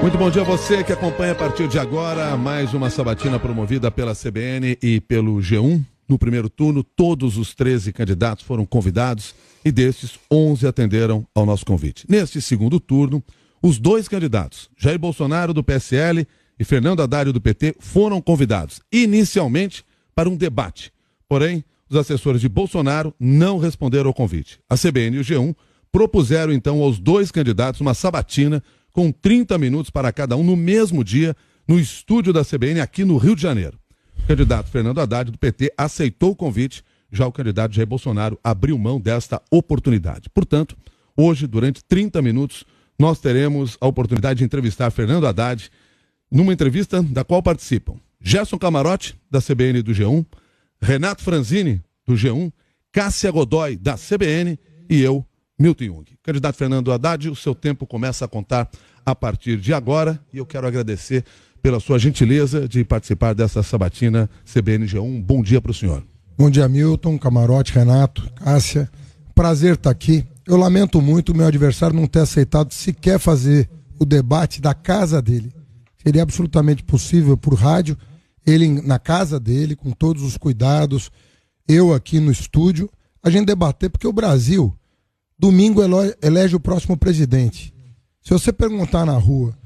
Muito bom dia a você que acompanha a partir de agora mais uma sabatina promovida pela CBN e pelo G1. No primeiro turno, todos os 13 candidatos foram convidados e destes, 11 atenderam ao nosso convite. Neste segundo turno, os dois candidatos, Jair Bolsonaro do PSL e Fernando Haddad do PT, foram convidados inicialmente para um debate. Porém, os assessores de Bolsonaro não responderam ao convite. A CBN e o G1 propuseram então aos dois candidatos uma sabatina com 30 minutos para cada um no mesmo dia, no estúdio da CBN aqui no Rio de Janeiro. O candidato Fernando Haddad do PT aceitou o convite, já o candidato Jair Bolsonaro abriu mão desta oportunidade. Portanto, hoje, durante 30 minutos, nós teremos a oportunidade de entrevistar Fernando Haddad numa entrevista da qual participam Gerson Camarote, da CBN e do G1, Renato Franzini, do G1, Cássia Godoy, da CBN e eu, Milton Jung. Candidato Fernando Haddad, o seu tempo começa a contar a partir de agora e eu quero agradecer pela sua gentileza de participar dessa sabatina CBN G1. Bom dia para o senhor. Bom dia, Milton, Camarote, Renato, Cássia. Prazer estar aqui. Eu lamento muito o meu adversário não ter aceitado sequer fazer o debate da casa dele. Seria absolutamente possível por rádio, ele na casa dele, com todos os cuidados, eu aqui no estúdio, a gente debater, porque o Brasil, domingo, elege o próximo presidente. Se você perguntar na rua,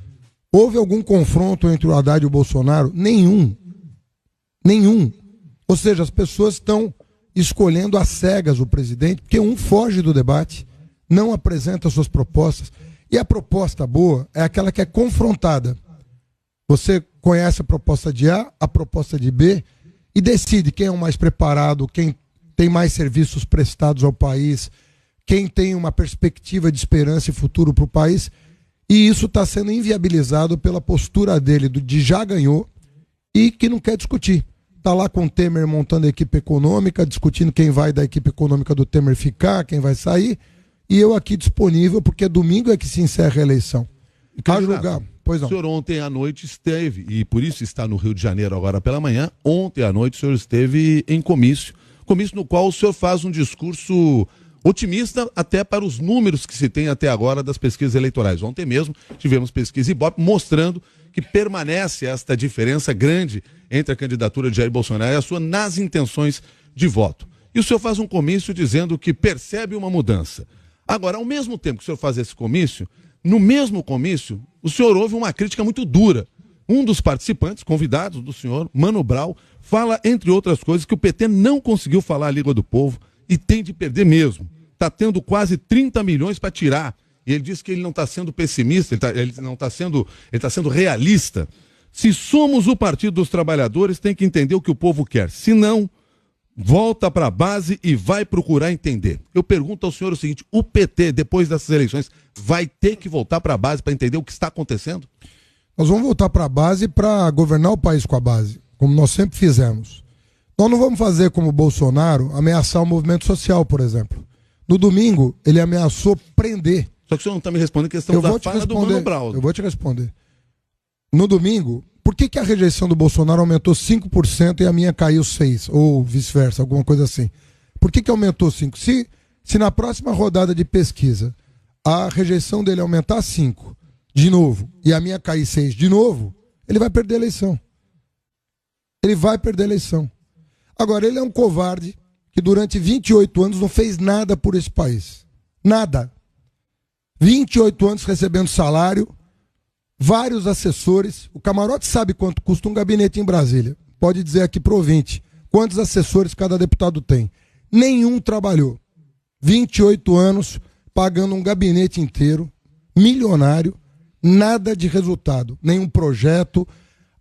houve algum confronto entre o Haddad e o Bolsonaro? Nenhum. Ou seja, as pessoas estão escolhendo às cegas o presidente, porque um foge do debate, não apresenta suas propostas. E a proposta boa é aquela que é confrontada. Você conhece a proposta de A, a proposta de B, e decide quem é o mais preparado, quem tem mais serviços prestados ao país, quem tem uma perspectiva de esperança e futuro para o país. E isso está sendo inviabilizado pela postura dele de já ganhou e que não quer discutir. Está lá com o Temer montando a equipe econômica, discutindo quem vai da equipe econômica do Temer ficar, quem vai sair. E eu aqui disponível, porque domingo é que se encerra a eleição. A julgar. Pois não. O senhor ontem à noite esteve, e por isso está no Rio de Janeiro agora pela manhã, ontem à noite o senhor esteve em comício no qual o senhor faz um discurso otimista até para os números que se tem até agora das pesquisas eleitorais. Ontem mesmo tivemos pesquisa Ibope mostrando que permanece esta diferença grande entre a candidatura de Jair Bolsonaro e a sua nas intenções de voto. E o senhor faz um comício dizendo que percebe uma mudança. Agora, ao mesmo tempo que o senhor faz esse comício, no mesmo comício, o senhor ouve uma crítica muito dura. Um dos participantes, convidados do senhor, Mano Brown, fala, entre outras coisas, que o PT não conseguiu falar a língua do povo e tem de perder mesmo. Está tendo quase 30 milhões para tirar. E ele diz que ele não está sendo pessimista, ele está sendo realista. Se somos o Partido dos Trabalhadores, tem que entender o que o povo quer. Se não, volta para a base e vai procurar entender. Eu pergunto ao senhor o seguinte, o PT, depois dessas eleições, vai ter que voltar para a base para entender o que está acontecendo? Nós vamos voltar para a base para governar o país com a base, como nós sempre fizemos. Nós não vamos fazer como o Bolsonaro, ameaçar o movimento social, por exemplo. No domingo, ele ameaçou prender. Só que o senhor não está me respondendo a questão da fala do Mano Brown. Eu vou te responder. No domingo, por que a rejeição do Bolsonaro aumentou 5% e a minha caiu 6%? Ou vice-versa, alguma coisa assim. Por que aumentou 5%? Se na próxima rodada de pesquisa a rejeição dele aumentar 5% de novo e a minha cair 6% de novo, ele vai perder a eleição. Ele vai perder a eleição. Agora, ele é um covarde que durante 28 anos não fez nada por esse país. Nada. 28 anos recebendo salário, vários assessores. O Camarote sabe quanto custa um gabinete em Brasília. Pode dizer aqui pro ouvinte quantos assessores cada deputado tem. Nenhum trabalhou. 28 anos pagando um gabinete inteiro, milionário, nada de resultado, nenhum projeto.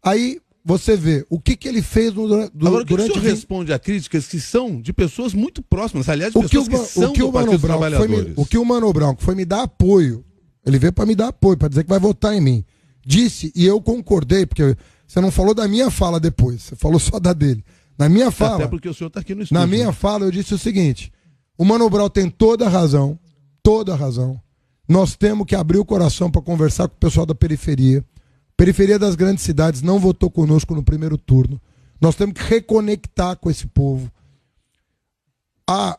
Aí você vê o que ele fez durante... Agora, o que o senhor responde a críticas que são de pessoas muito próximas, aliás, de pessoas que são do Partido dos Trabalhadores? O que o Mano Brown, que foi me dar apoio, ele veio para me dar apoio, para dizer que vai votar em mim, disse, e eu concordei, porque você não falou da minha fala depois, você falou só da dele. Na minha fala... Até porque o senhor está aqui no estúdio. Na minha fala eu disse o seguinte, o Mano Brown tem toda a razão, nós temos que abrir o coração para conversar com o pessoal da periferia. Periferia das grandes cidades não votou conosco no primeiro turno. Nós temos que reconectar com esse povo. A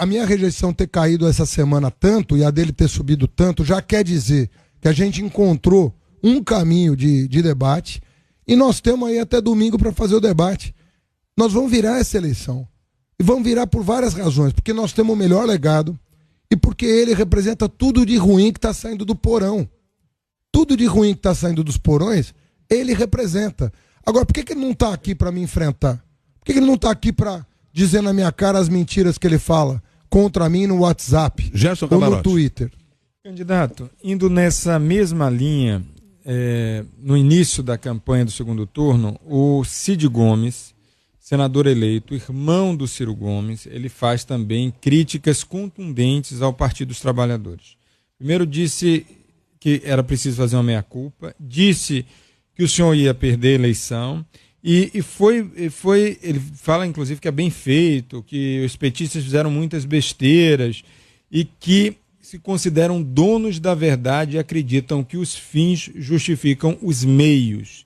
minha rejeição ter caído essa semana tanto e a dele ter subido tanto já quer dizer que a gente encontrou um caminho de debate e nós temos aí até domingo para fazer o debate. Nós vamos virar essa eleição. E vamos virar por várias razões. Porque nós temos o melhor legado e porque ele representa tudo de ruim que está saindo do porão. Tudo de ruim que está saindo dos porões, ele representa. Agora, por que ele não está aqui para me enfrentar? Por que ele não está aqui para dizer na minha cara as mentiras que ele fala contra mim no WhatsApp Gerson ou Camarote. no Twitter? Candidato, indo nessa mesma linha, no início da campanha do segundo turno, o Cid Gomes, senador eleito, irmão do Ciro Gomes, ele faz também críticas contundentes ao Partido dos Trabalhadores. Primeiro disse que era preciso fazer uma meia-culpa, disse que o senhor ia perder a eleição e ele fala inclusive que é bem feito, que os petistas fizeram muitas besteiras e que se consideram donos da verdade e acreditam que os fins justificam os meios.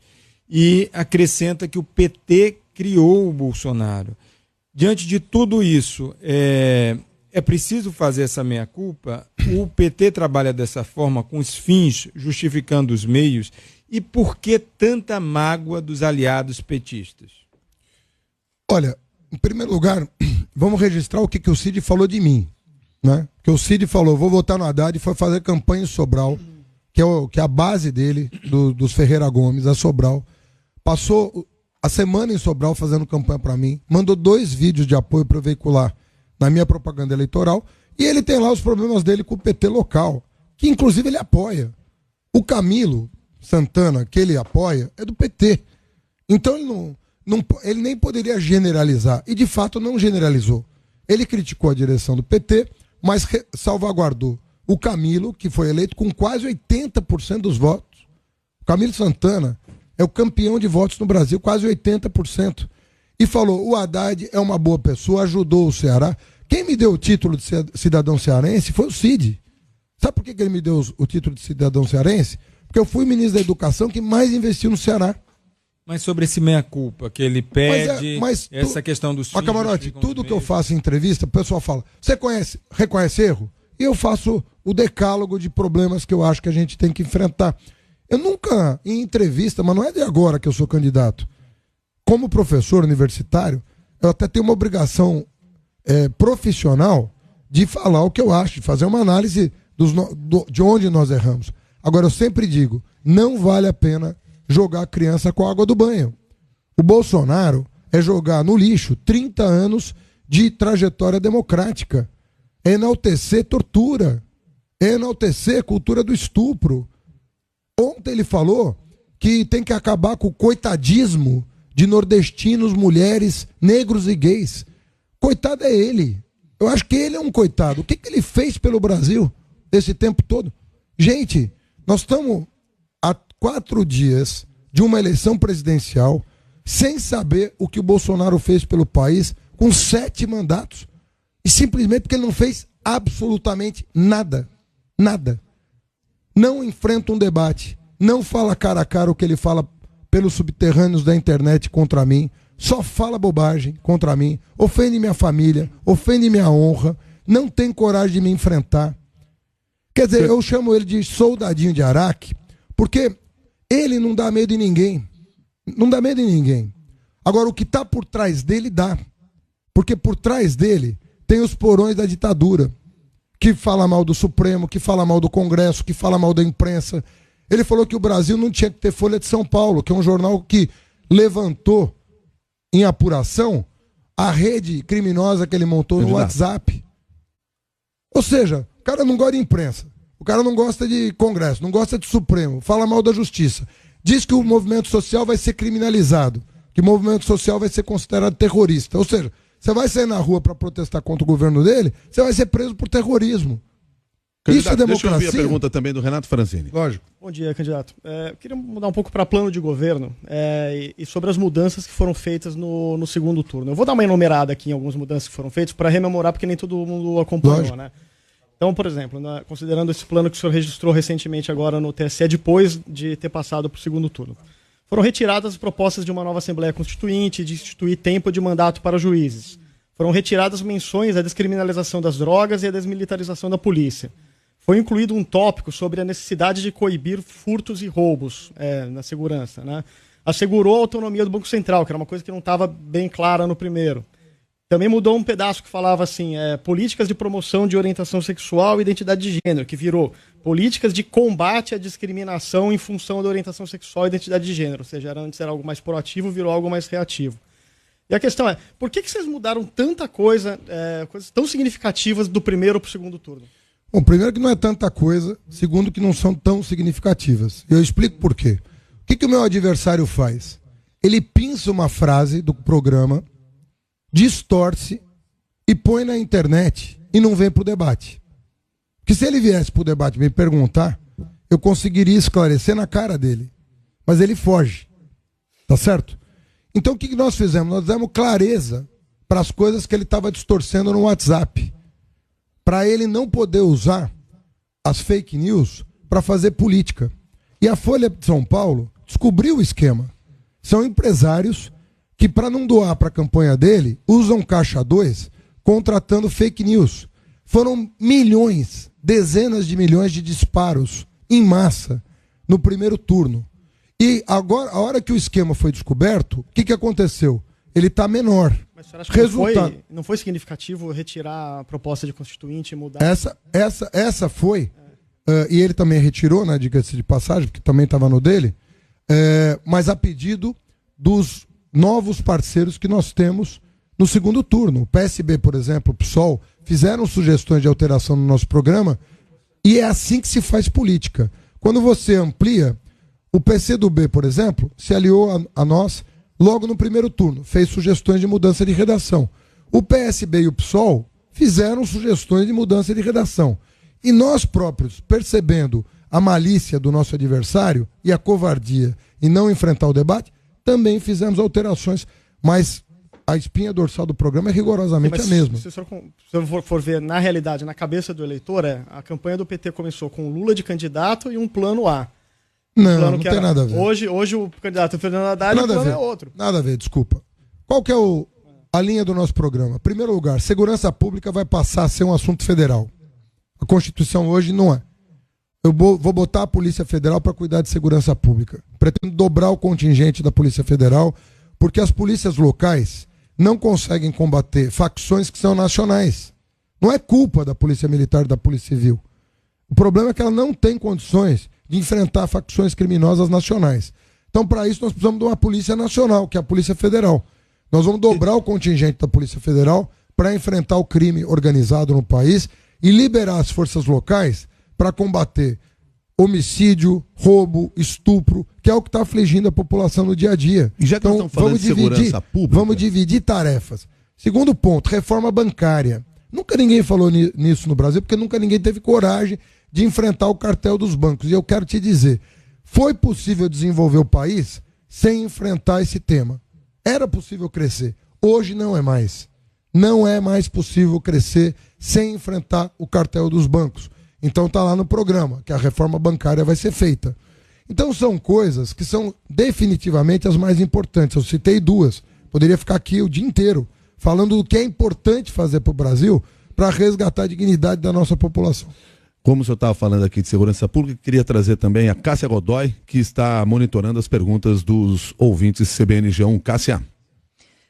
E acrescenta que o PT criou o Bolsonaro. Diante de tudo isso, é preciso fazer essa meia-culpa? O PT trabalha dessa forma, com os fins justificando os meios? E por que tanta mágoa dos aliados petistas? Olha, em primeiro lugar, vamos registrar o que o Cid falou de mim. Né? Que o Cid falou, vou votar no Haddad, e foi fazer campanha em Sobral, que é a base dele, dos Ferreira Gomes, a Sobral. Passou a semana em Sobral fazendo campanha para mim, mandou 2 vídeos de apoio para veicular na minha propaganda eleitoral, e ele tem lá os problemas dele com o PT local, que inclusive ele apoia. O Camilo Santana, que ele apoia, é do PT. Então ele nem poderia generalizar, e de fato não generalizou. Ele criticou a direção do PT, mas salvaguardou o Camilo, que foi eleito com quase 80% dos votos. O Camilo Santana é o campeão de votos no Brasil, quase 80%. E falou, o Haddad é uma boa pessoa, ajudou o Ceará. Quem me deu o título de cidadão cearense foi o Cid. Sabe por que ele me deu o título de cidadão cearense? Porque eu fui ministro da Educação que mais investiu no Ceará. Mas sobre esse meia-culpa que ele pede, essa questão dos fins... Camarote, tudo que eu faço em entrevista, o pessoal fala, você reconhece erro? E eu faço o decálogo de problemas que eu acho que a gente tem que enfrentar. Eu nunca, em entrevista, mas não é de agora que eu sou candidato, como professor universitário, eu até tenho uma obrigação profissional de falar o que eu acho, de fazer uma análise de onde nós erramos. Agora, eu sempre digo, não vale a pena jogar a criança com a água do banho. O Bolsonaro é jogar no lixo 30 anos de trajetória democrática. É enaltecer tortura. É enaltecer cultura do estupro. Ontem ele falou que tem que acabar com o coitadismo de nordestinos, mulheres, negros e gays. Coitado é ele. Eu acho que ele é um coitado. O que ele fez pelo Brasil esse tempo todo? Gente, nós estamos há 4 dias de uma eleição presidencial sem saber o que o Bolsonaro fez pelo país com 7 mandatos. E simplesmente porque ele não fez absolutamente nada. Nada. Não enfrenta um debate. Não fala cara a cara o que ele fala pelos subterrâneos da internet contra mim. Só fala bobagem contra mim. Ofende minha família. Ofende minha honra. Não tem coragem de me enfrentar. Quer dizer, eu chamo ele de soldadinho de Araque, porque ele não dá medo em ninguém. Não dá medo em ninguém. Agora, o que está por trás dele dá. Porque por trás dele tem os porões da ditadura, que fala mal do Supremo, que fala mal do Congresso, que fala mal da imprensa. Ele falou que o Brasil não tinha que ter Folha de São Paulo, que é um jornal que levantou em apuração a rede criminosa que ele montou no WhatsApp. Ou seja, o cara não gosta de imprensa, o cara não gosta de Congresso, não gosta de Supremo, fala mal da Justiça. Diz que o movimento social vai ser criminalizado, que o movimento social vai ser considerado terrorista. Ou seja, você vai sair na rua para protestar contra o governo dele, você vai ser preso por terrorismo. Isso é democracia? Deixa eu ouvir a pergunta também do Renato Franzini. Lógico. Bom dia, candidato. Eu queria mudar um pouco para plano de governo e sobre as mudanças que foram feitas no segundo turno. Eu vou dar uma enumerada aqui em algumas mudanças que foram feitas para rememorar, porque nem todo mundo acompanhou, Lógico. né? Então, por exemplo, considerando esse plano que o senhor registrou recentemente agora no TSE, depois de ter passado para o segundo turno, foram retiradas as propostas de uma nova Assembleia Constituinte, de instituir tempo de mandato para juízes. Foram retiradas menções à descriminalização das drogas e à desmilitarização da polícia. foi incluído um tópico sobre a necessidade de coibir furtos e roubos na segurança, né? Assegurou a autonomia do Banco Central, que era uma coisa que não estava bem clara no primeiro. Também mudou um pedaço que falava assim, políticas de promoção de orientação sexual e identidade de gênero, que virou políticas de combate à discriminação em função da orientação sexual e identidade de gênero. Ou seja, antes era algo mais proativo, virou algo mais reativo. E a questão é, por que vocês mudaram tanta coisa, coisas tão significativas do primeiro para o segundo turno? Bom, primeiro que não é tanta coisa, segundo que não são tão significativas. Eu explico por quê. O que o meu adversário faz? Ele pinça uma frase do programa, distorce e põe na internet e não vem para o debate. Porque se ele viesse para o debate me perguntar, eu conseguiria esclarecer na cara dele. Mas ele foge. Tá certo? Então o que nós fizemos? Nós demos clareza para as coisas que ele estava distorcendo no WhatsApp. Para ele não poder usar as fake news para fazer política. E a Folha de São Paulo descobriu o esquema. São empresários que, para não doar para a campanha dele, usam caixa 2 contratando fake news. Foram milhões, dezenas de milhões de disparos em massa no primeiro turno. E agora, a hora que o esquema foi descoberto, o que aconteceu? Ele está menor. Mas você acha que não foi significativo retirar a proposta de constituinte e mudar? Essa foi, e ele também retirou, né, diga-se de passagem, porque também estava no dele, mas a pedido dos novos parceiros que nós temos no segundo turno. O PSB, por exemplo, o PSOL, fizeram sugestões de alteração no nosso programa e é assim que se faz política. Quando você amplia, o PCdoB, por exemplo, se aliou a nós logo no primeiro turno, fez sugestões de mudança de redação. O PSB e o PSOL fizeram sugestões de mudança de redação. E nós próprios, percebendo a malícia do nosso adversário e a covardia em não enfrentar o debate, também fizemos alterações, mas a espinha dorsal do programa é rigorosamente a mesma. Se o senhor for ver na realidade, na cabeça do eleitor, a campanha do PT começou com o Lula de candidato e um plano A. Não tem nada a ver. Hoje o candidato é Fernando Haddad e o plano é outro. Nada a ver, desculpa. Qual que é a linha do nosso programa? Em primeiro lugar, segurança pública vai passar a ser um assunto federal. A Constituição hoje não é. Eu vou botar a Polícia Federal para cuidar de segurança pública. Pretendo dobrar o contingente da Polícia Federal, porque as polícias locais não conseguem combater facções que são nacionais. Não é culpa da Polícia Militar e da Polícia Civil. O problema é que ela não tem condições de enfrentar facções criminosas nacionais. Então, para isso, nós precisamos de uma Polícia Nacional, que é a Polícia Federal. Nós vamos dobrar o contingente da Polícia Federal para enfrentar o crime organizado no país e liberar as forças locais para combater homicídio, roubo, estupro, que é o que está afligindo a população no dia a dia. E já que nós estamos falando de segurança pública... Vamos dividir tarefas. Segundo ponto, reforma bancária. Nunca ninguém falou nisso no Brasil, porque nunca ninguém teve coragem de enfrentar o cartel dos bancos. E eu quero te dizer, foi possível desenvolver o país sem enfrentar esse tema. Era possível crescer. Hoje não é mais. Não é mais possível crescer sem enfrentar o cartel dos bancos. Então está lá no programa, que a reforma bancária vai ser feita. Então são coisas que são definitivamente as mais importantes. Eu citei duas. Poderia ficar aqui o dia inteiro falando do que é importante fazer para o Brasil para resgatar a dignidade da nossa população. Como o senhor estava falando aqui de segurança pública, queria trazer também a Cássia Godoy, que está monitorando as perguntas dos ouvintes CBN G1. Cássia.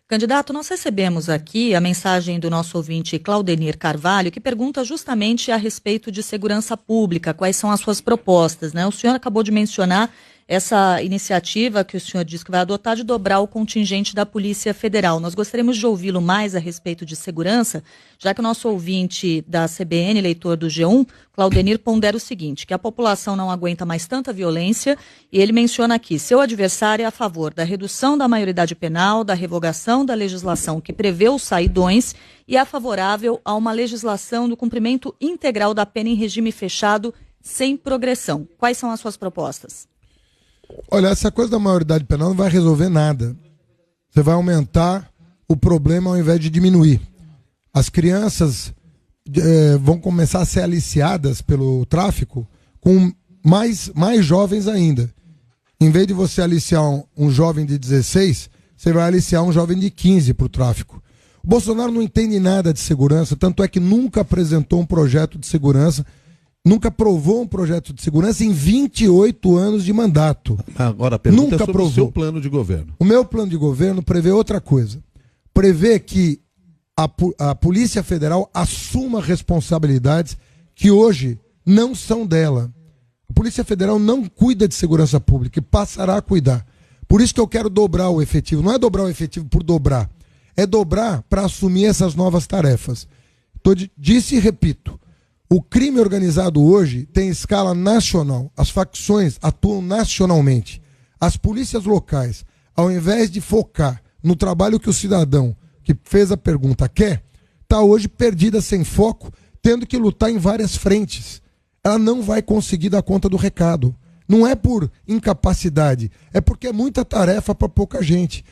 Candidato, nós recebemos aqui a mensagem do nosso ouvinte Claudenir Carvalho, que pergunta justamente a respeito de segurança pública, quais são as suas propostas, né? O senhor acabou de mencionar essa iniciativa que o senhor disse que vai adotar de dobrar o contingente da Polícia Federal. Nós gostaríamos de ouvi-lo mais a respeito de segurança, já que o nosso ouvinte da CBN, leitor do G1, Claudenir, pondera o seguinte, que a população não aguenta mais tanta violência, e ele menciona aqui, seu adversário é a favor da redução da maioridade penal, da revogação da legislação que prevê os saidões e é favorável a uma legislação do cumprimento integral da pena em regime fechado sem progressão. Quais são as suas propostas? Olha, essa coisa da maioridade penal não vai resolver nada. Você vai aumentar o problema ao invés de diminuir. As crianças vão começar a ser aliciadas pelo tráfico com mais jovens ainda. Em vez de você aliciar um jovem de 16, você vai aliciar um jovem de 15 para o tráfico. O Bolsonaro não entende nada de segurança, tanto é que nunca apresentou um projeto de segurança nunca aprovou um projeto de segurança em 28 anos de mandato. Agora, a pergunta Nunca é sobre aprovou. o seu plano de governo. O meu plano de governo prevê outra coisa. Prevê que a Polícia Federal assuma responsabilidades que hoje não são dela. A Polícia Federal não cuida de segurança pública e passará a cuidar. Por isso que eu quero dobrar o efetivo. Não é dobrar o efetivo por dobrar. É dobrar para assumir essas novas tarefas. Disse e repito. O crime organizado hoje tem escala nacional. As facções atuam nacionalmente. As polícias locais, ao invés de focar no trabalho que o cidadão que fez a pergunta quer, está hoje perdida sem foco, tendo que lutar em várias frentes. Ela não vai conseguir dar conta do recado. Não é por incapacidade, é porque é muita tarefa para pouca gente.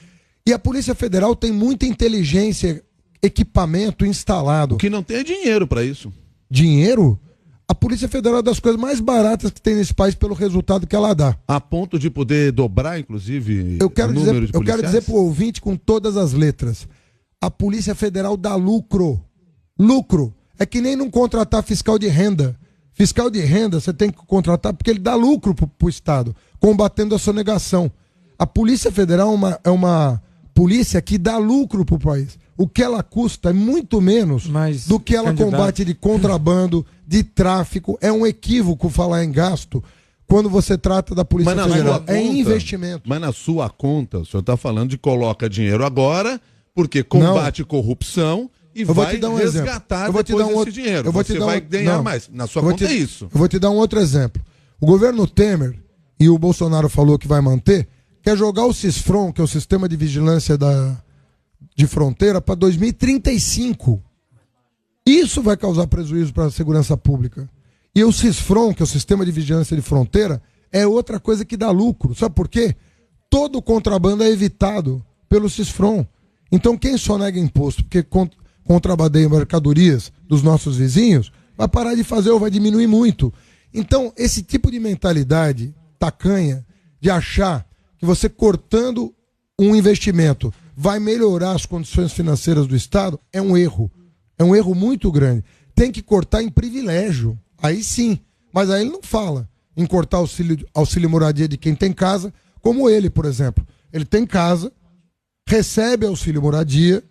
E a Polícia Federal tem muita inteligência, equipamento instalado. O que não tem é dinheiro para isso. Dinheiro? A Polícia Federal é das coisas mais baratas que tem nesse país pelo resultado que ela dá. A ponto de poder dobrar, inclusive, Eu o quero número de policiais? dizer para o ouvinte com todas as letras. A Polícia Federal dá lucro. Lucro. É que nem não contratar fiscal de renda. Fiscal de renda você tem que contratar porque ele dá lucro para o Estado, combatendo a sonegação. A Polícia Federal é uma polícia que dá lucro para o país. O que ela custa é muito menos do que ela combate de contrabando, de tráfico. É um equívoco falar em gasto quando você trata da Polícia Federal. É investimento. Mas na sua conta, o senhor está falando de coloca dinheiro agora, porque combate corrupção e vai resgatar depois esse dinheiro. Você vai ganhar mais. Na sua conta é isso. Eu vou te dar um outro exemplo. O governo Temer, e o Bolsonaro falou que vai manter, quer jogar o CISFRON, que é o Sistema de Vigilância de Fronteira, para 2035. Isso vai causar prejuízo para a segurança pública. E o CISFRON, que é o Sistema de Vigilância de Fronteira, é outra coisa que dá lucro. Sabe por quê? Todo o contrabando é evitado pelo CISFRON. Então quem sonega imposto porque contrabandeia mercadorias dos nossos vizinhos, vai parar de fazer ou vai diminuir muito. Então esse tipo de mentalidade tacanha de achar que você cortando um investimento vai melhorar as condições financeiras do Estado é um erro. É um erro muito grande. Tem que cortar em privilégio. Aí sim. Mas aí ele não fala em cortar auxílio moradia de quem tem casa, como ele, por exemplo. Ele tem casa, recebe auxílio moradia,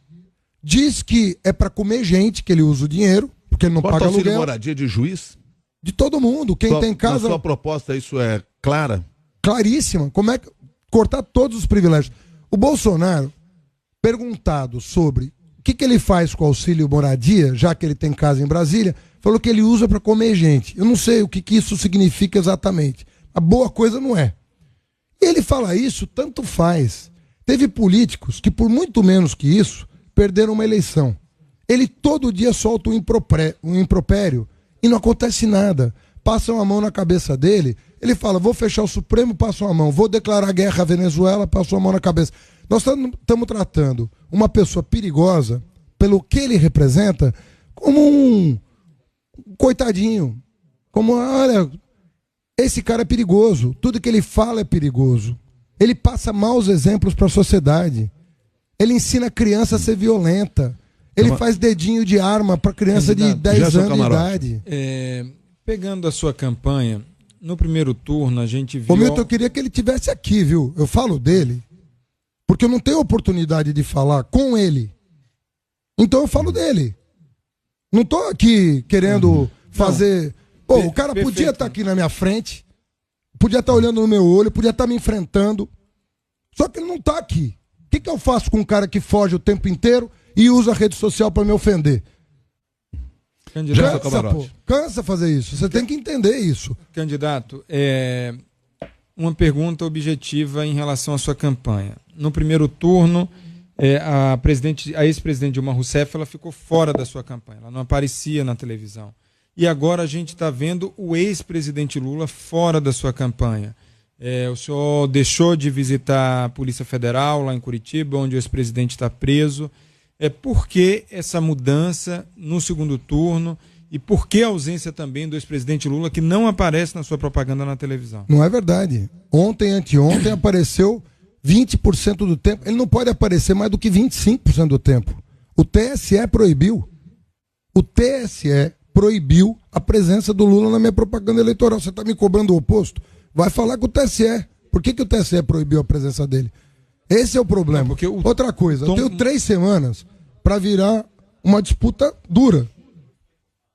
diz que é para comer gente que ele usa o dinheiro, porque ele não paga aluguel. Auxílio moradia de juiz? De todo mundo. Quem tem casa... Na sua proposta isso é clara? Claríssima. Como é que... Cortar todos os privilégios. O Bolsonaro, perguntado sobre o que ele faz com o auxílio moradia, já que ele tem casa em Brasília, falou que ele usa para comer gente. Eu não sei o que isso significa exatamente. A boa coisa não é. E ele fala isso, tanto faz. Teve políticos que, por muito menos que isso, perderam uma eleição. Ele todo dia solta um impropério e não acontece nada. Passam a mão na cabeça dele, ele fala, vou fechar o Supremo, passam a mão. Vou declarar guerra à Venezuela, passam a mão na cabeça. Nós estamos tratando uma pessoa perigosa, pelo que ele representa, como um coitadinho. Como, olha, esse cara é perigoso. Tudo que ele fala é perigoso. Ele passa maus exemplos para a sociedade. Ele ensina a criança a ser violenta. Ele faz dedinho de arma para criança de 10 anos de idade. Pegando a sua campanha, no primeiro turno a gente viu... Ô Milton, eu queria que ele tivesse aqui, viu? Eu falo dele, porque eu não tenho oportunidade de falar com ele. Então eu falo dele. Não tô aqui querendo fazer... Pô, o cara podia estar aqui na minha frente, podia estar olhando no meu olho, podia estar me enfrentando. Só que ele não está aqui. O que eu faço com um cara que foge o tempo inteiro e usa a rede social para me ofender? Cansa fazer isso. Você tem que entender isso. Candidato, uma pergunta objetiva em relação à sua campanha. No primeiro turno, a ex-presidente Dilma Rousseff ela ficou fora da sua campanha. Ela não aparecia na televisão. E agora a gente está vendo o ex-presidente Lula fora da sua campanha. O senhor deixou de visitar a Polícia Federal lá em Curitiba, onde o ex-presidente está preso. Por que essa mudança no segundo turno e por que a ausência também do ex-presidente Lula, que não aparece na sua propaganda na televisão? Não é verdade. Ontem, anteontem, apareceu 20% do tempo. Ele não pode aparecer mais do que 25% do tempo. O TSE proibiu. O TSE proibiu a presença do Lula na minha propaganda eleitoral. Você está me cobrando o oposto? Vai falar com o TSE. Por que o TSE proibiu a presença dele? Esse é o problema. Outra coisa, eu tenho 3 semanas para virar uma disputa dura.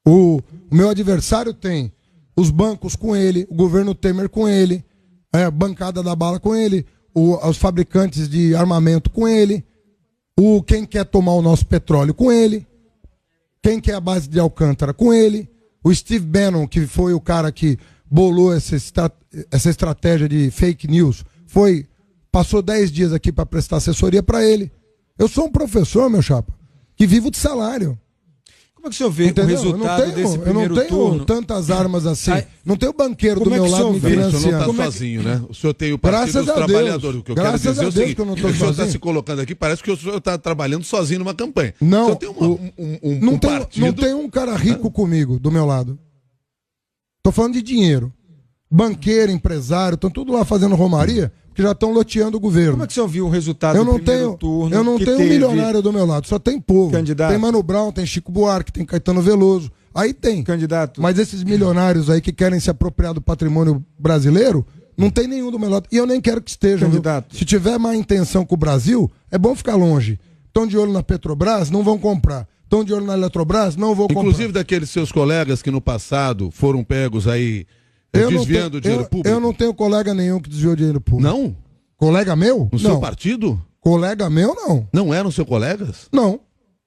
O meu adversário tem os bancos com ele, o governo Temer com ele, a bancada da bala com ele, os fabricantes de armamento com ele, quem quer tomar o nosso petróleo com ele, quem quer a base de Alcântara com ele, o Steve Bannon, que foi o cara que bolou essa estratégia de fake news, passou 10 dias aqui para prestar assessoria para ele. Eu sou um professor, meu chapa, que vivo de salário. Como é que o senhor vê o resultado desse primeiro turno? Eu não tenho tantas armas assim. Não tem o banqueiro do meu lado me financiando. O senhor não está sozinho, né? O senhor tem o Partido dos Trabalhadores. O que eu quero dizer é o seguinte, o senhor está se colocando aqui, parece que o senhor está trabalhando sozinho numa campanha. Não, tem um partido... Não tem um cara rico comigo, do meu lado. Estou falando de dinheiro. Banqueiro, empresário, estão tudo lá fazendo romaria, que já estão loteando o governo. Como é que o senhor viu o resultado do primeiro turno? Eu não tenho um milionário do meu lado, só tem povo. Candidato. Tem Mano Brown, tem Chico Buarque, tem Caetano Veloso. Aí tem. Candidato. Mas esses milionários aí que querem se apropriar do patrimônio brasileiro, não tem nenhum do meu lado. E eu nem quero que estejam. Candidato. Se tiver má intenção com o Brasil, é bom ficar longe. Estão de olho na Petrobras, não vão comprar. Estão de olho na Eletrobras, não vão comprar. Inclusive daqueles seus colegas que no passado foram pegos aí desviando dinheiro público. Eu não tenho colega nenhum que desviou dinheiro público. Não? Colega meu? No seu partido? Colega meu, não. Não eram seus colegas? Não.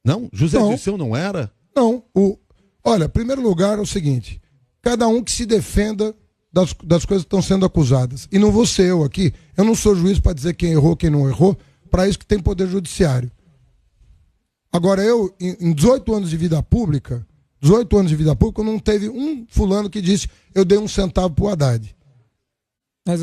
Não? José Dirceu não era? Não. Olha, em primeiro lugar é o seguinte, cada um que se defenda das coisas que estão sendo acusadas. E não vou ser eu aqui, eu não sou juiz para dizer quem errou, quem não errou, para isso que tem poder judiciário. Agora eu, em 18 anos de vida pública, não teve um fulano que disse eu dei 1 centavo pro Haddad. Mas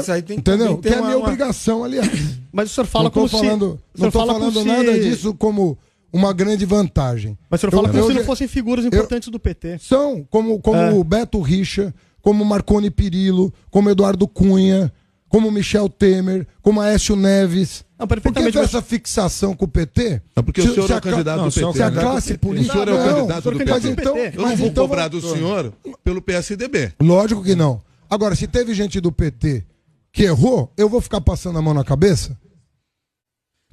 aí tem entendeu? Que é a minha obrigação, aliás. Mas o senhor fala não estou falando nada disso como uma grande vantagem. Mas o senhor fala como se não fossem figuras importantes do PT. São, como o Beto Richa, como Marconi Perillo, como Eduardo Cunha, como Michel Temer, como Aécio Neves. Não, por que essa fixação com o PT? É porque o senhor é o candidato do PT. Se a classe política... O senhor é o candidato do PT. Então, eu não vou cobrar do senhor pelo PSDB. Lógico que não. Agora, se teve gente do PT que errou, eu vou ficar passando a mão na cabeça?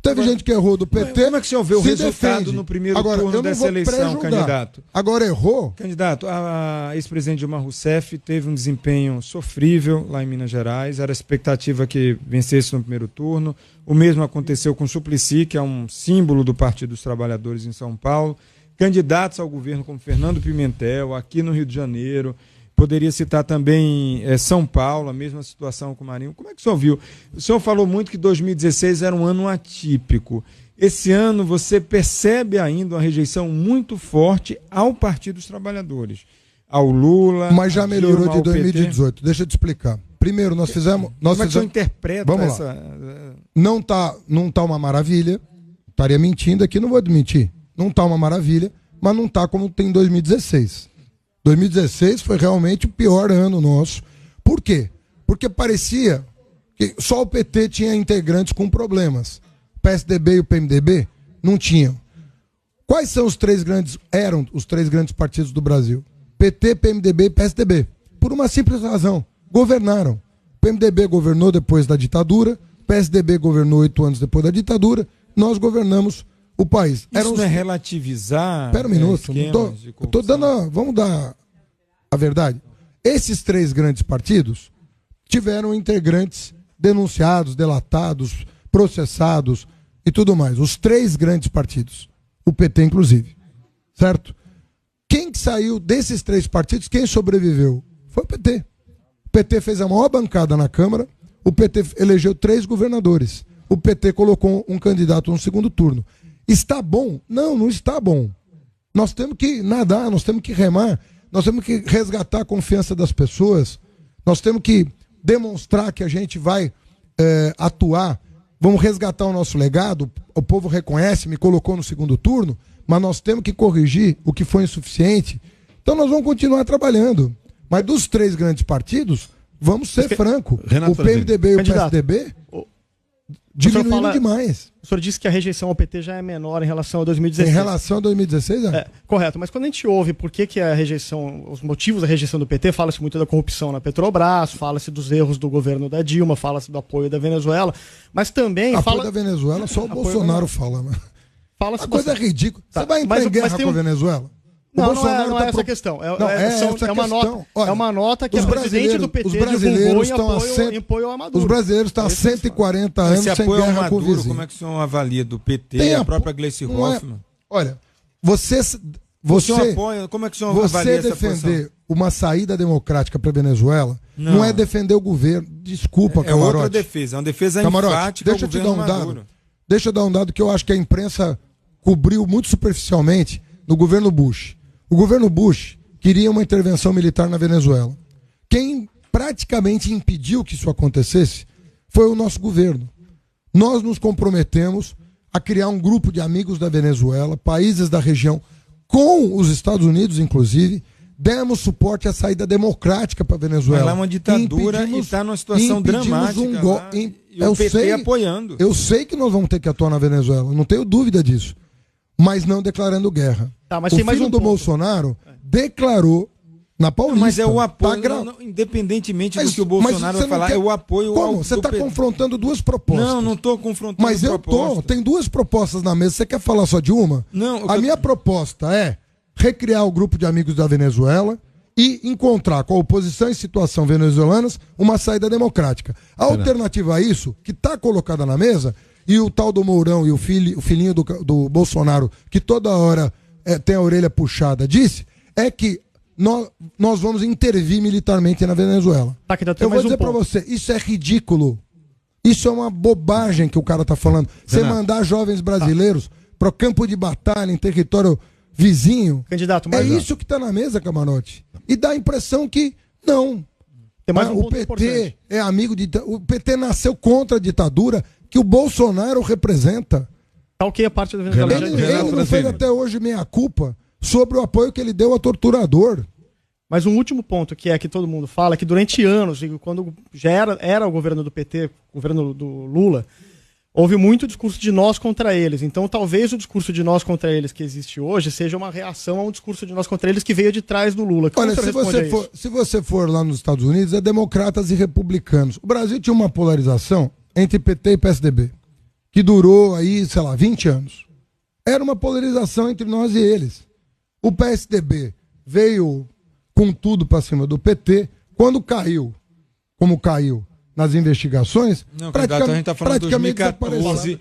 Teve gente que errou do PT. Como é que o senhor vê o resultado no primeiro turno dessa eleição, candidato? Agora errou? Candidato, a ex-presidente Dilma Rousseff teve um desempenho sofrível lá em Minas Gerais. Era a expectativa que vencesse no primeiro turno. O mesmo aconteceu com Suplicy, que é um símbolo do Partido dos Trabalhadores em São Paulo. Candidatos ao governo como Fernando Pimentel, aqui no Rio de Janeiro. Poderia citar também São Paulo, a mesma situação com o Marinho. Como é que o senhor viu? O senhor falou muito que 2016 era um ano atípico. Esse ano você percebe ainda uma rejeição muito forte ao Partido dos Trabalhadores, ao Lula. Mas já melhorou de 2018. Deixa eu te explicar. Primeiro, nós fizemos... Como é que o senhor interpreta essa... Não tá uma maravilha. Estaria mentindo aqui, não vou admitir. Não tá uma maravilha, mas não tá como tem em 2016. 2016 foi realmente o pior ano nosso. Por quê? Porque parecia que só o PT tinha integrantes com problemas. O PSDB e o PMDB não tinham. Quais são eram os 3 grandes partidos do Brasil? PT, PMDB e PSDB. Por uma simples razão. Governaram. O PMDB governou depois da ditadura, o PSDB governou 8 anos depois da ditadura, nós governamos o país. Isso não é relativizar. Espera um minuto, tô dando. Vamos dar a verdade. Esses 3 grandes partidos tiveram integrantes denunciados, delatados, processados e tudo mais. Os 3 grandes partidos. O PT, inclusive. Certo? Quem que saiu desses 3 partidos, quem sobreviveu? Foi o PT. O PT fez a maior bancada na Câmara, o PT elegeu 3 governadores. O PT colocou um candidato no segundo turno. Está bom? Não, não está bom. Nós temos que nadar, nós temos que remar, nós temos que resgatar a confiança das pessoas, nós temos que demonstrar que a gente vai atuar, vamos resgatar o nosso legado, o povo reconhece, me colocou no segundo turno, mas nós temos que corrigir o que foi insuficiente. Então nós vamos continuar trabalhando. Mas dos 3 grandes partidos, vamos ser franco, o PMDB e o PSDB diminuindo demais. O senhor disse que a rejeição ao PT já é menor em relação a 2016. Em relação a 2016, correto, mas quando a gente ouve por que a rejeição, os motivos da rejeição do PT, fala-se muito da corrupção na Petrobras, fala-se dos erros do governo da Dilma, fala-se do apoio da Venezuela, mas também apoio da Venezuela só o Bolsonaro fala, né? A coisa é ridícula. Tá. Você vai entrar em guerra com a Venezuela? Não é essa a questão. É uma nota que o presidente do PT divulgou em apoio ao Maduro. Os brasileiros estão há 140 anos sem guerra com o vizinho. Como é que o senhor avalia do PT, a própria Gleice Hoffmann? Olha, você apoia, como é que o senhor avalia essa posição? Você defender uma saída democrática para a Venezuela não é defender o governo. Desculpa, Camarote. É outra defesa, é uma defesa enfática ao governo Maduro. Deixa eu dar um dado que eu acho que a imprensa cobriu muito superficialmente no governo Bush. O governo Bush queria uma intervenção militar na Venezuela. Quem praticamente impediu que isso acontecesse foi o nosso governo. Nós nos comprometemos a criar um grupo de amigos da Venezuela, países da região, com os Estados Unidos, inclusive, demos suporte à saída democrática para a Venezuela. Mas lá é uma ditadura e está numa situação dramática. E o PT apoiando. Eu sei que nós vamos ter que atuar na Venezuela, não tenho dúvida disso. Mas não declarando guerra. Mas o tem mais filho do Bolsonaro declarou na Paulista. Mas é o apoio, independentemente do que o Bolsonaro vai falar, é o apoio ao... Como? Você está confrontando duas propostas. Não estou confrontando mas propostas. Tem duas propostas na mesa. Você quer falar só de uma? Não. A minha proposta é recriar o grupo de amigos da Venezuela e encontrar com a oposição em situação venezuelanas uma saída democrática. A alternativa a isso, que está colocada na mesa... E o tal do Mourão e o filhinho do Bolsonaro, que toda hora tem a orelha puxada, disse, é que nós vamos intervir militarmente na Venezuela. Eu vou dizer para você, isso é ridículo. Isso é uma bobagem que o cara tá falando. Você mandar jovens brasileiros para o campo de batalha em território vizinho, isso que está na mesa, Camarote. E dá a impressão que não. O PT é amigo de... O PT nasceu contra a ditadura que o Bolsonaro representa. A parte da Venezuela. Ele não fez até hoje meia-culpa sobre o apoio que ele deu ao torturador. Mas um último ponto que todo mundo fala, é que durante anos, quando já era o governo do PT, o governo do Lula, houve muito discurso de nós contra eles. Então talvez o discurso de nós contra eles que existe hoje seja uma reação a um discurso de nós contra eles que veio de trás do Lula. Olha, se você for lá nos Estados Unidos, é democratas e republicanos. O Brasil tinha uma polarização entre PT e PSDB, que durou aí, 20 anos. Era uma polarização entre nós e eles. O PSDB veio com tudo para cima do PT, quando caiu, como caiu nas investigações, praticamente, a gente está falando de 2014,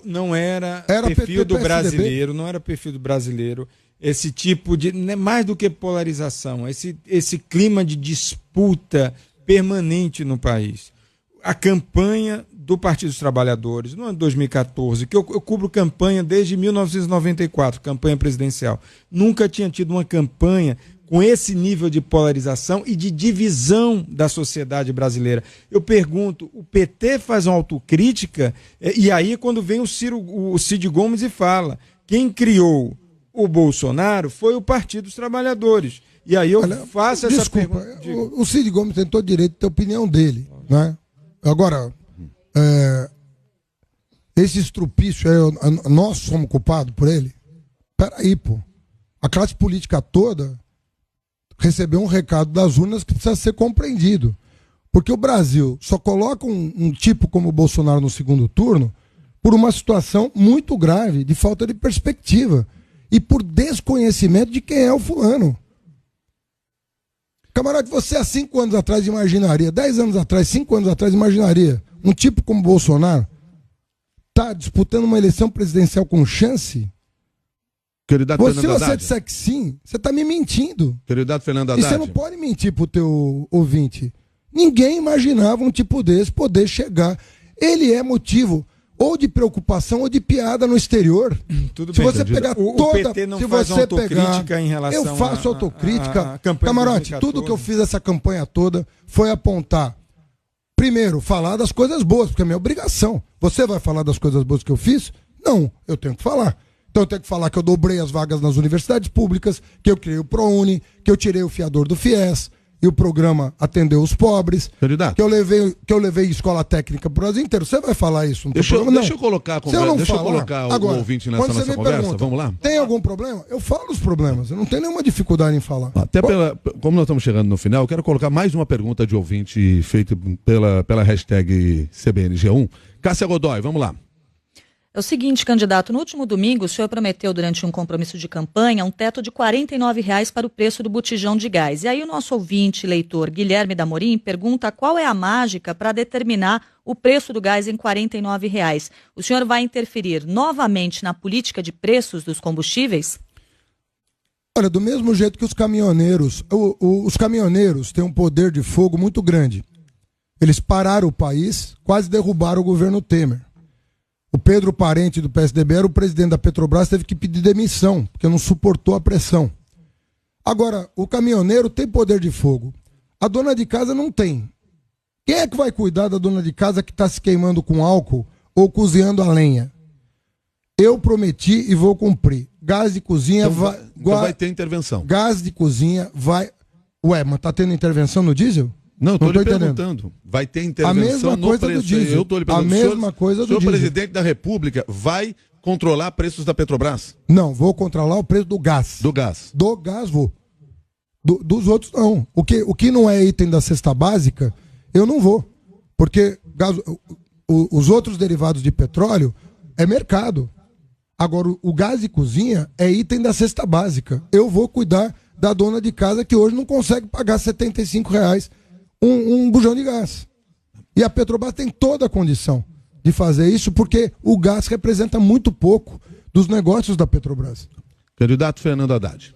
não era perfil do brasileiro, não era perfil do brasileiro, esse tipo de, mais do que polarização, esse clima de disputa permanente no país. A campanha do Partido dos Trabalhadores, no ano de 2014, que eu cubro campanha desde 1994, campanha presidencial. Nunca tinha tido uma campanha com esse nível de polarização e de divisão da sociedade brasileira. Eu pergunto, o PT faz uma autocrítica, e aí quando vem o Cid Gomes e fala, quem criou o Bolsonaro foi o Partido dos Trabalhadores. E aí eu faço essa pergunta. O Cid Gomes tem todo direito de ter a opinião dele, né? Agora, esse estrupício, nós somos culpados por ele? Peraí, pô. A classe política toda recebeu um recado das urnas que precisa ser compreendido. Porque o Brasil só coloca um tipo como o Bolsonaro no segundo turno por uma situação muito grave de falta de perspectiva e por desconhecimento de quem é o fulano. Camarada, você há 5 anos atrás imaginaria, 10 anos atrás, 5 anos atrás imaginaria um tipo como Bolsonaro tá disputando uma eleição presidencial com chance? Se você disser que sim, você está me mentindo. Querido Fernando Haddad. E você não pode mentir pro teu ouvinte. Ninguém imaginava um tipo desse poder chegar. Ele é motivo ou de preocupação ou de piada no exterior. Tudo se bem, você pegar o PT não faz autocrítica em relação eu faço autocrítica. A campanha Camarote, tudo que eu fiz essa campanha toda foi apontar. Primeiro, falar das coisas boas, porque é minha obrigação. Você vai falar das coisas boas que eu fiz? Não, eu tenho que falar. Então eu tenho que falar que eu dobrei as vagas nas universidades públicas, que eu criei o ProUni, que eu tirei o fiador do FIES, e o programa atendeu os pobres. Candidato. Que eu levei escola técnica pro Brasil inteiro. Você vai falar isso no teu programa? Deixa eu colocar a conversa, deixa eu colocar o ouvinte nessa nossa conversa. Vamos lá? Tem algum problema? Eu falo os problemas. Eu não tenho nenhuma dificuldade em falar. Até como nós estamos chegando no final, eu quero colocar mais uma pergunta de ouvinte feita pela hashtag CBNG1. Cássia Godoy, vamos lá. É o seguinte, candidato, no último domingo o senhor prometeu durante um compromisso de campanha um teto de R$ 49,00 para o preço do botijão de gás. E aí o nosso ouvinte, leitor Guilherme Damorim, pergunta qual é a mágica para determinar o preço do gás em R$ 49,00. O senhor vai interferir novamente na política de preços dos combustíveis? Olha, do mesmo jeito que os caminhoneiros, os caminhoneiros têm um poder de fogo muito grande. Eles pararam o país, quase derrubaram o governo Temer. O Pedro Parente, do PSDB, era o presidente da Petrobras, teve que pedir demissão, porque não suportou a pressão. Agora, o caminhoneiro tem poder de fogo. A dona de casa não tem. Quem é que vai cuidar da dona de casa que está se queimando com álcool ou cozinhando a lenha? Eu prometi e vou cumprir. Gás de cozinha vai ter intervenção. Gás de cozinha vai... Ué, mas tá tendo intervenção no diesel? Não, estou lhe perguntando. Vai ter intervenção no preço. Eu estou lhe perguntando. A mesma coisa do diesel. O senhor presidente da República vai controlar preços da Petrobras? Não, vou controlar o preço do gás. Do gás? Do gás vou. Dos outros não. O que não é item da cesta básica, eu não vou. Porque os outros derivados de petróleo é mercado. Agora, o gás de cozinha é item da cesta básica. Eu vou cuidar da dona de casa que hoje não consegue pagar R$ 75,00 um bujão de gás. E a Petrobras tem toda a condição de fazer isso, porque o gás representa muito pouco dos negócios da Petrobras. Candidato Fernando Haddad,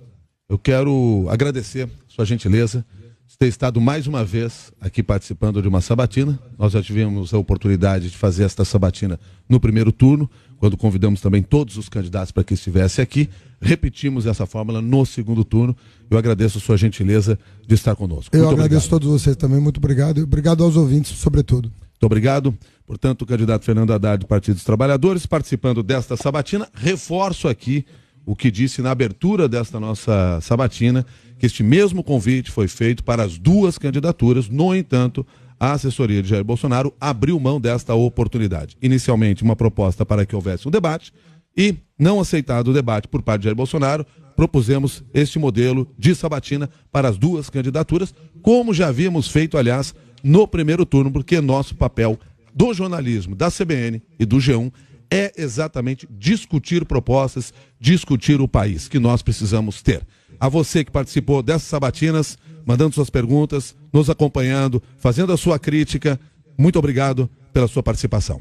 eu quero agradecer sua gentileza de ter estado mais uma vez aqui participando de uma sabatina. Nós já tivemos a oportunidade de fazer esta sabatina no primeiro turno, quando convidamos também todos os candidatos para que estivessem aqui. Repetimos essa fórmula no segundo turno. Eu agradeço a sua gentileza de estar conosco. Eu agradeço a todos vocês também, muito obrigado. E obrigado aos ouvintes, sobretudo. Muito obrigado. Portanto, o candidato Fernando Haddad do Partido dos Trabalhadores, participando desta sabatina. Reforço aqui o que disse na abertura desta nossa sabatina, que este mesmo convite foi feito para as duas candidaturas. No entanto, a assessoria de Jair Bolsonaro abriu mão desta oportunidade. Inicialmente, uma proposta para que houvesse um debate e, não aceitado o debate por parte de Jair Bolsonaro, propusemos este modelo de sabatina para as duas candidaturas, como já havíamos feito, aliás, no primeiro turno, porque nosso papel do jornalismo, da CBN e do G1 é exatamente discutir propostas, discutir o país que nós precisamos ter. A você que participou dessas sabatinas, mandando suas perguntas, nos acompanhando, fazendo a sua crítica, muito obrigado pela sua participação.